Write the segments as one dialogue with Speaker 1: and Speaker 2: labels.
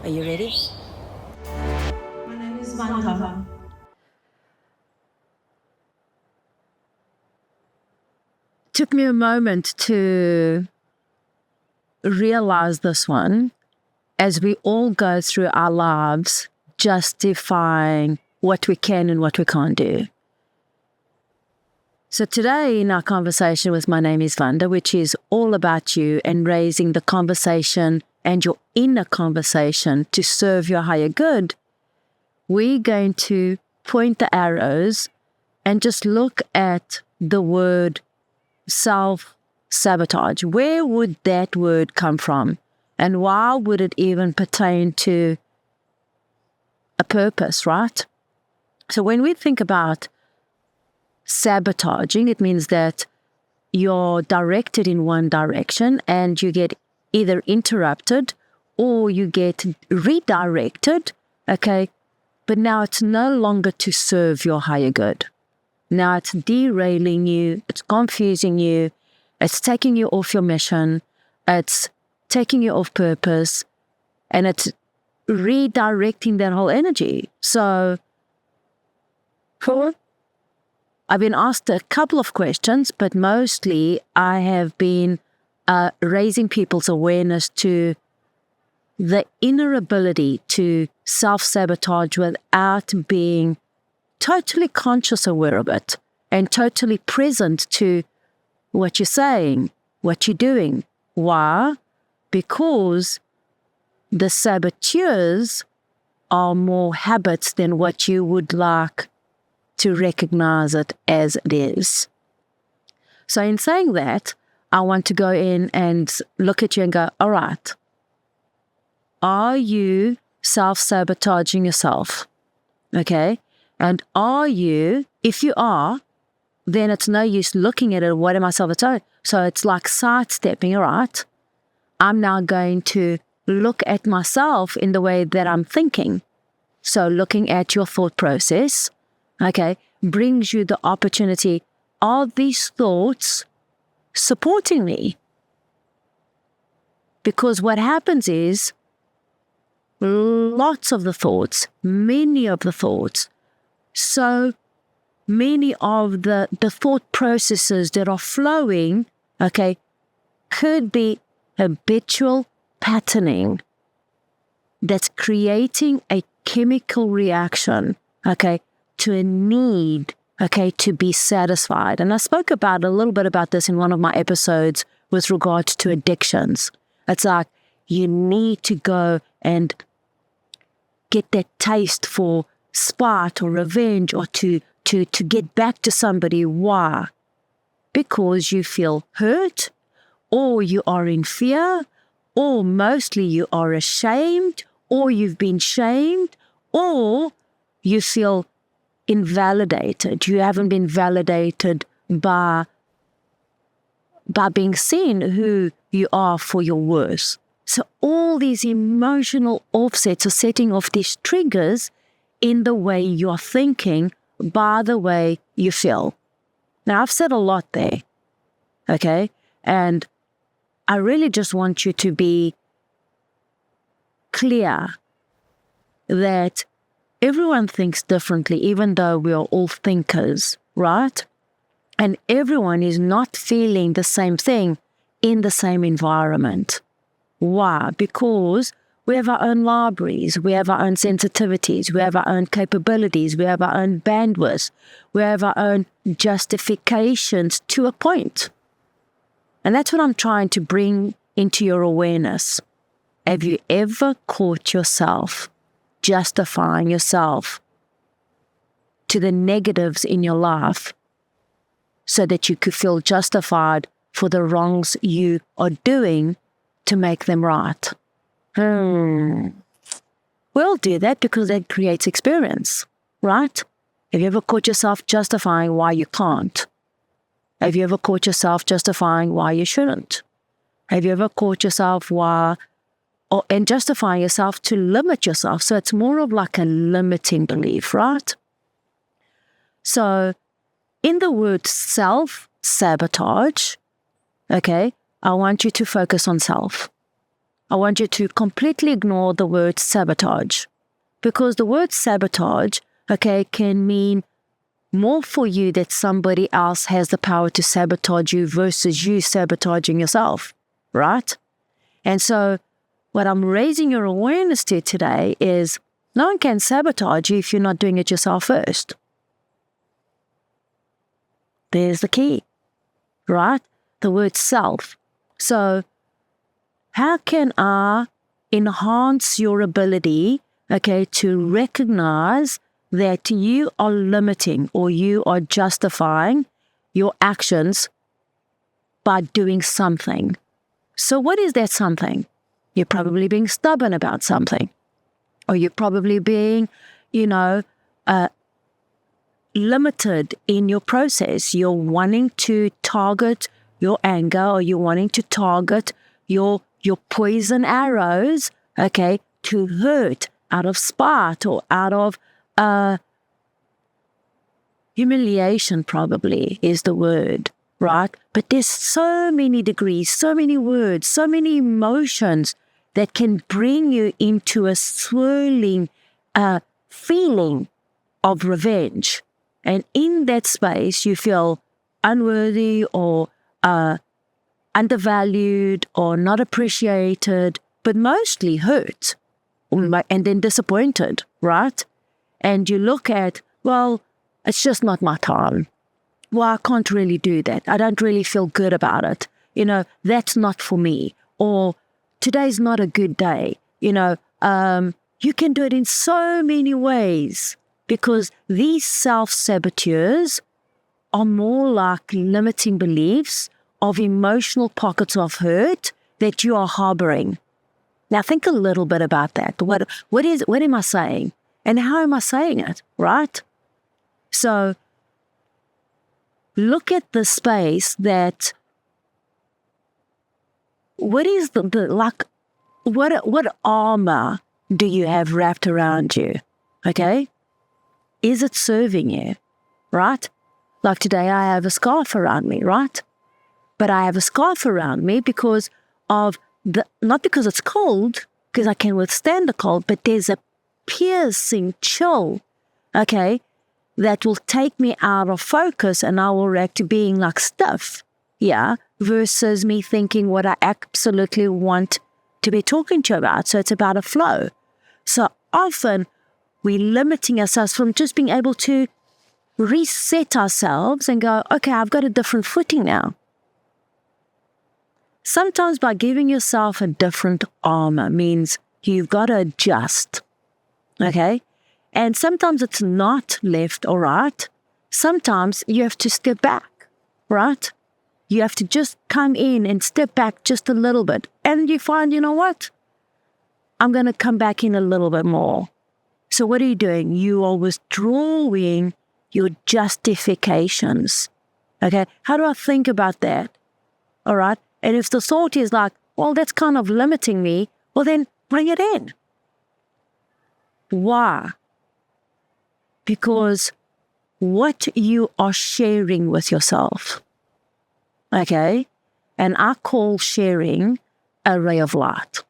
Speaker 1: Are you ready?
Speaker 2: My name is Vanda.
Speaker 3: Took me a moment to realize this one as we all go through our lives justifying what we can and what we can't do. So today in our conversation with My Name is Vanda, which is all about you and raising the conversation and your inner conversation to serve your higher good, we're going to point the arrows and just look at the word self-sabotage. Where would that word come from? And why would it even pertain to a purpose, right? So when we think about sabotaging, it means that you're directed in one direction and you get either interrupted or you get redirected, okay? But now it's no longer to serve your higher good. Now it's derailing you, it's confusing you, it's taking you off your mission, it's taking you off purpose, and it's redirecting that whole energy. So, I've been asked a couple of questions, but mostly I have been raising people's awareness to the inner ability to self-sabotage without being totally conscious aware of it and totally present to what you're saying, what you're doing. Why? Because the saboteurs are more habits than what you would like to recognize it as it is. So in saying that, I want to go in and look at you and go, all right, are you self-sabotaging yourself? Okay? And are you, if you are, then it's no use looking at it, what am I sabotaging? So it's like sidestepping, all right? I'm now going to look at myself in the way that I'm thinking. So looking at your thought process, okay, brings you the opportunity, are these thoughts supporting me? Because what happens is, lots of the thoughts, many of the thoughts, so many of the thought processes that are flowing, okay, could be habitual patterning that's creating a chemical reaction, okay, to a need, okay, to be satisfied. And I spoke about a little bit about this in one of my episodes with regard to addictions. It's like you need to go and get that taste for spite or revenge or to get back to somebody. Why? Because you feel hurt, or you are in fear, or mostly you are ashamed, or you've been shamed, or you feel invalidated. You haven't been validated by being seen who you are for your worth. So all these emotional offsets are setting off these triggers in the way you're thinking, by the way you feel. Now, I've said a lot there, okay? And I really just want you to be clear that everyone thinks differently, even though we are all thinkers, right? And everyone is not feeling the same thing in the same environment. Why? Because we have our own libraries, we have our own sensitivities, we have our own capabilities, we have our own bandwidth, we have our own justifications to a point. And that's what I'm trying to bring into your awareness. Have you ever caught yourself justifying yourself to the negatives in your life so that you could feel justified for the wrongs you are doing to make them right? We'll do that because that creates experience, right? Have you ever caught yourself justifying why you can't? Have you ever caught yourself justifying why you shouldn't? Have you ever caught yourself and justifying yourself to limit yourself? So it's more of like a limiting belief, right? So in the word self-sabotage, okay, I want you to focus on self. I want you to completely ignore the word sabotage, because the word sabotage, okay, can mean more for you that somebody else has the power to sabotage you versus you sabotaging yourself, right? And so what I'm raising your awareness to today is no one can sabotage you if you're not doing it yourself first. There's the key, right? The word self. So how can I enhance your ability, okay, to recognize that you are limiting or you are justifying your actions by doing something? So what is that something? You're probably being stubborn about something, or you're probably being, limited in your process. You're wanting to target your anger, or you're wanting to target your poison arrows, okay, to hurt out of spite or out of humiliation, probably is the word, right? But there's so many degrees, so many words, so many emotions that can bring you into a swirling feeling of revenge. And in that space, you feel unworthy or undervalued or not appreciated, but mostly hurt and then disappointed, right? And you look at, well, it's just not my time. Well, I can't really do that. I don't really feel good about it. That's not for me. Or today's not a good day. You can do it in so many ways, because these self-saboteurs are more like limiting beliefs of emotional pockets of hurt that you are harboring. Now think a little bit about that. What am I saying? And how am I saying it, right? So look at the space that, what is what armor do you have wrapped around you? Okay? Is it serving you? Right? Like today I have a scarf around me, right? But I have a scarf around me because of not because it's cold, because I can withstand the cold, but there's a piercing chill, okay, that will take me out of focus and I will react to being like stiff, yeah, versus me thinking what I absolutely want to be talking to you about. So it's about a flow. So often we're limiting ourselves from just being able to reset ourselves and go, okay, I've got a different footing now. Sometimes by giving yourself a different armor means you've got to adjust, okay? And sometimes it's not left or right. Sometimes you have to step back, right? You have to just come in and step back just a little bit. And you find, you know what? I'm going to come back in a little bit more. So what are you doing? You are withdrawing your justifications, okay? How do I think about that? All right? And if the thought is like, well, that's kind of limiting me, well, then bring it in. Why? Because what you are sharing with yourself, okay? And I call sharing a ray of light.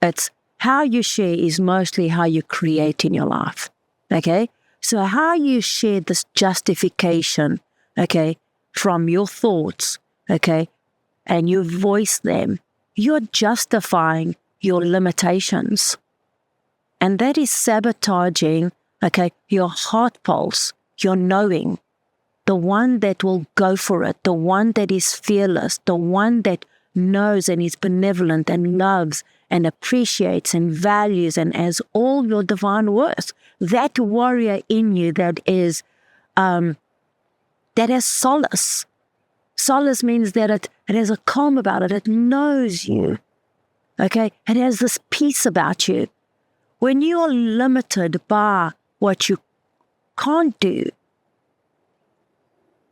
Speaker 3: It's how you share is mostly how you create in your life, okay? So how you share this justification, okay, from your thoughts, okay, and you voice them, you're justifying your limitations. And that is sabotaging, okay, your heart pulse, your knowing, the one that will go for it, the one that is fearless, the one that knows and is benevolent and loves and appreciates and values and has all your divine worth. That warrior in you that is, that has solace. Solace means that it has a calm about it. It knows you, okay? It has this peace about you. When you are limited by what you can't do,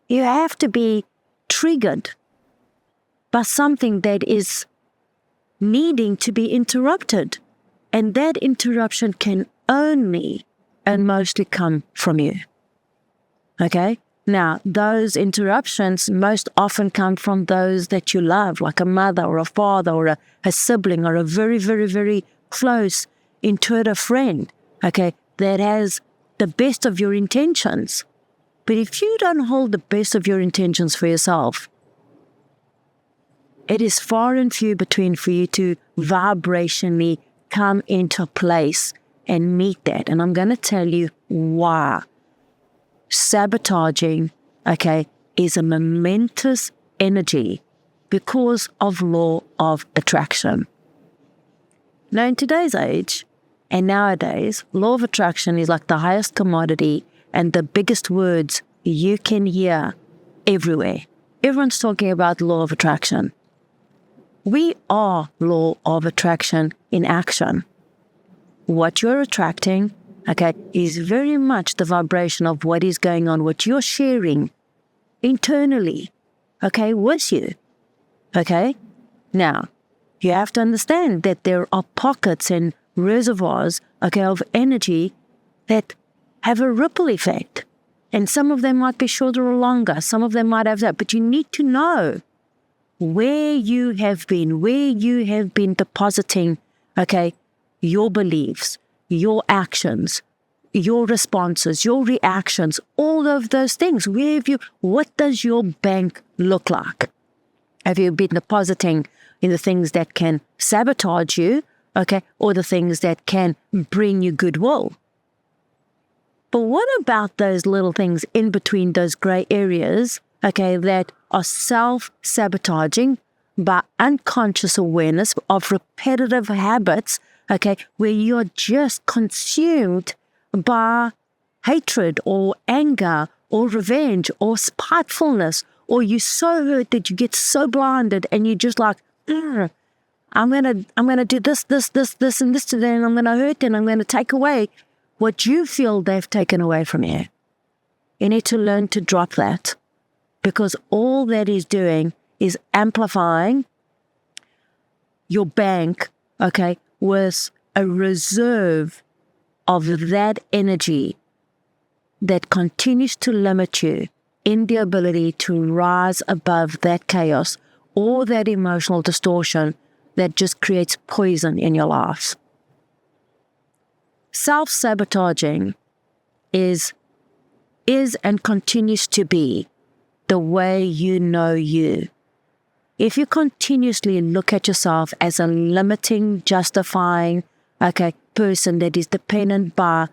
Speaker 3: you have to be triggered by something that is needing to be interrupted. And that interruption can only and mostly come from you, okay? Now, those interruptions most often come from those that you love, like a mother or a father or a sibling or a very, very, very close, intuitive friend, okay, that has the best of your intentions. But if you don't hold the best of your intentions for yourself, it is far and few between for you to vibrationally come into a place and meet that. And I'm going to tell you why. Sabotaging, okay, is a momentous energy because of law of attraction. Now, in today's age and nowadays, law of attraction is like the highest commodity and the biggest words you can hear everywhere. Everyone's talking about law of attraction. We are law of attraction in action. What you're attracting, okay, is very much the vibration of what is going on, what you're sharing internally, okay, with you, okay? Now, you have to understand that there are pockets and reservoirs, okay, of energy that have a ripple effect. And some of them might be shorter or longer. Some of them might have that. But you need to know where you have been depositing, okay, your beliefs, your actions, your responses, your reactions, all of those things. What does your bank look like? Have you been depositing in the things that can sabotage you, okay, or the things that can bring you goodwill? But what about those little things in between those gray areas, okay, that are self-sabotaging by unconscious awareness of repetitive habits, okay, where you're just consumed by hatred or anger or revenge or spitefulness, or you're so hurt that you get so blinded and you're just like, I'm gonna do this, and this today, and I'm gonna hurt and I'm gonna take away what you feel they've taken away from you. You need to learn to drop that, because all that is doing is amplifying your bank, okay, with a reserve of that energy that continues to limit you in the ability to rise above that chaos or that emotional distortion that just creates poison in your life. Self-sabotaging is and continues to be the way you know you. If you continuously look at yourself as a limiting, justifying, okay, person that is dependent by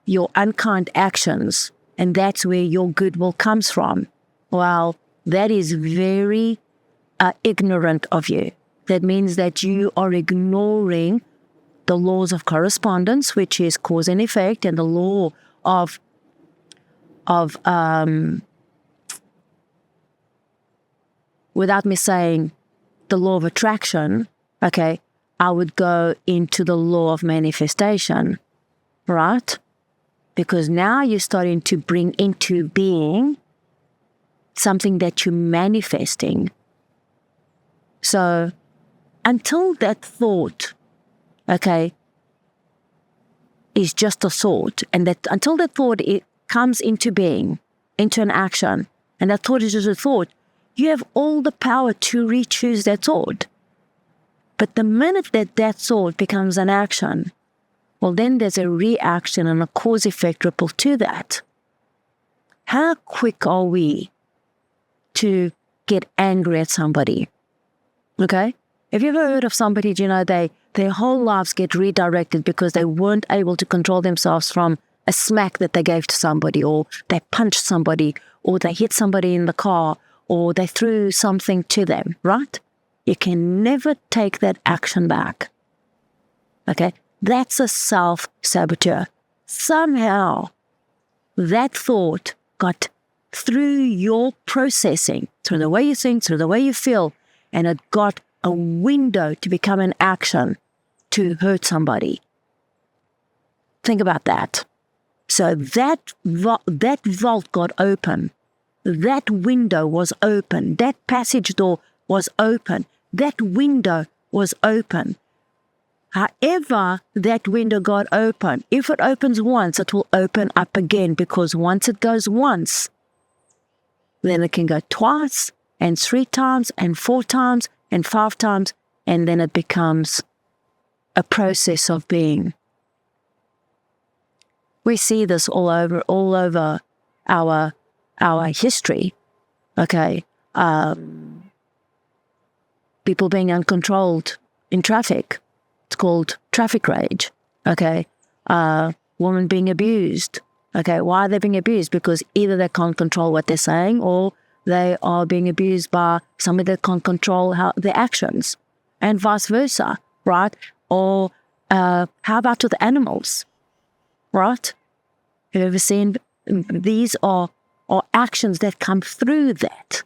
Speaker 3: your unkind actions, and that's where your goodwill comes from, well, that is very ignorant of you. That means that you are ignoring the laws of correspondence, which is cause and effect, and the law of without me saying the law of attraction, okay, I would go into the law of manifestation, right? Because now you're starting to bring into being something that you're manifesting. So until that thought, okay, is just a thought, and that until that thought it comes into being, into an action, and that thought is just a thought, you have all the power to re-choose that thought. But the minute that that thought becomes an action, well, then there's a reaction and a cause-effect ripple to that. How quick are we to get angry at somebody? Okay? Have you ever heard of somebody, their whole lives get redirected because they weren't able to control themselves from a smack that they gave to somebody, or they punched somebody, or they hit somebody in the car, or they threw something to them, right? You can never take that action back. Okay? That's a self-saboteur. Somehow, that thought got through your processing, through the way you think, through the way you feel, and it got a window to become an action to hurt somebody. Think about that. So that vault got open. That window was open. That passage door was open. That window was open. However, that window got open. If it opens once, it will open up again, because once it goes once, then it can go twice and 3 times and 4 times and 5 times, and then it becomes a process of being. We see this all over our history. Okay, people being uncontrolled in traffic. It's called traffic rage. Okay, women being abused. Okay, why are they being abused? Because either they can't control what they're saying, or they are being abused by somebody that can't control their actions, and vice versa, right? Or how about with animals, right? Have you ever seen? These are actions that come through that.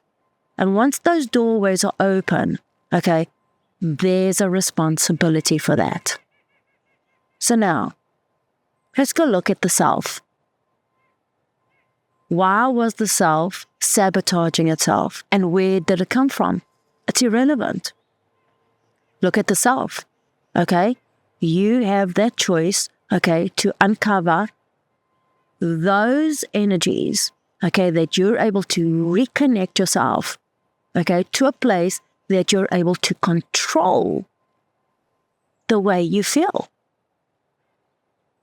Speaker 3: And once those doorways are open, okay, there's a responsibility for that. So now, let's go look at the self. Why was the self sabotaging itself? And where did it come from? It's irrelevant. Look at the self, okay? You have that choice, okay, to uncover those energies, okay, that you're able to reconnect yourself, okay, to a place that you're able to control the way you feel.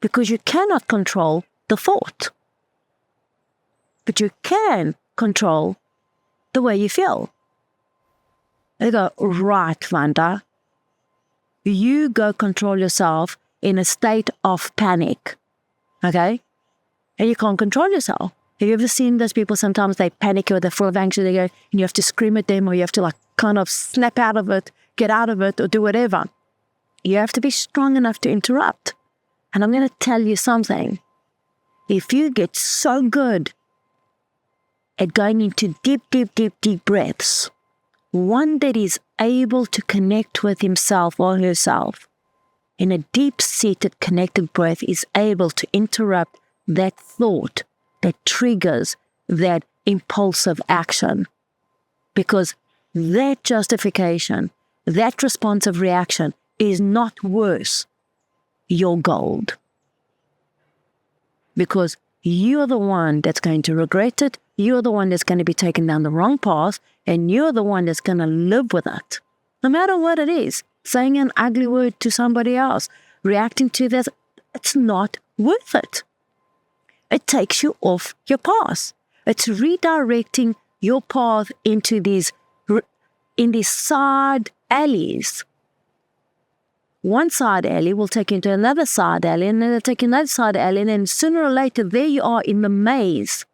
Speaker 3: Because you cannot control the thought, but you can control the way you feel. They go, right, Vanda, you go control yourself in a state of panic, okay? And you can't control yourself. Have you ever seen those people, sometimes they panic or they're full of anxiety, and you have to scream at them, or you have to like kind of snap out of it, get out of it, or do whatever. You have to be strong enough to interrupt. And I'm going to tell you something. If you get so good at going into deep breaths, one that is able to connect with himself or herself in a deep-seated connected breath is able to interrupt that thought that triggers that impulsive action. Because that justification, that responsive reaction is not worth your gold. Because you're the one that's going to regret it, you're the one that's going to be taken down the wrong path, and you're the one that's going to live with it. No matter what it is, saying an ugly word to somebody else, reacting to that, it's not worth it. It takes you off your path. It's redirecting your path into these side alleys. One side alley will take you into another side alley, and then it'll take you another side alley, and then sooner or later, there you are in the maze.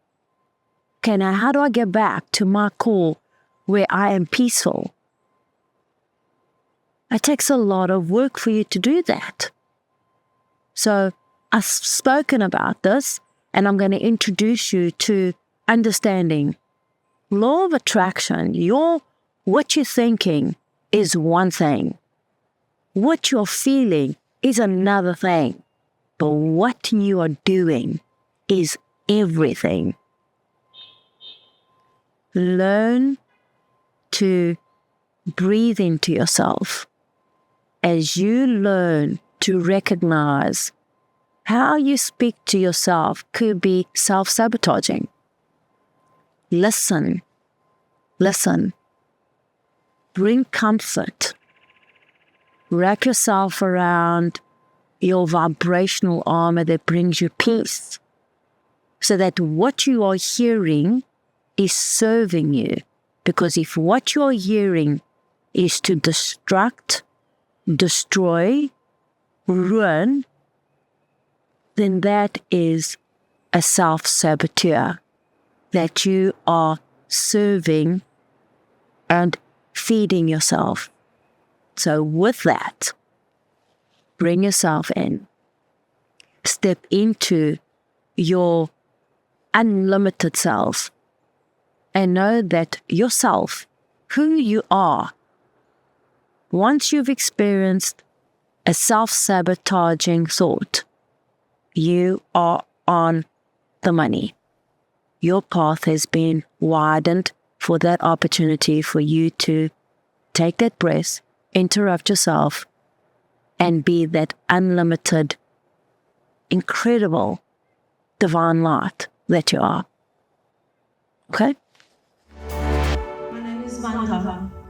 Speaker 3: Okay, now how do I get back to my core where I am peaceful? It takes a lot of work for you to do that. So I've spoken about this, and I'm going to introduce you to understanding law of attraction. What you're thinking is one thing. What you're feeling is another thing. But what you are doing is everything. Learn to breathe into yourself as you learn to recognize how you speak to yourself could be self-sabotaging. Listen. Bring comfort. Wrap yourself around your vibrational armor that brings you peace, so that what you are hearing is serving you. Because if what you're hearing is to destruct, destroy, ruin, then that is a self-saboteur that you are serving and feeding yourself. So with that, bring yourself in. Step into your unlimited self and know that yourself, who you are, once you've experienced a self-sabotaging thought, you are on the money. Your path has been widened for that opportunity for you to take that breath, interrupt yourself, and be that unlimited, incredible, divine light that you are. Okay?
Speaker 2: Vanda.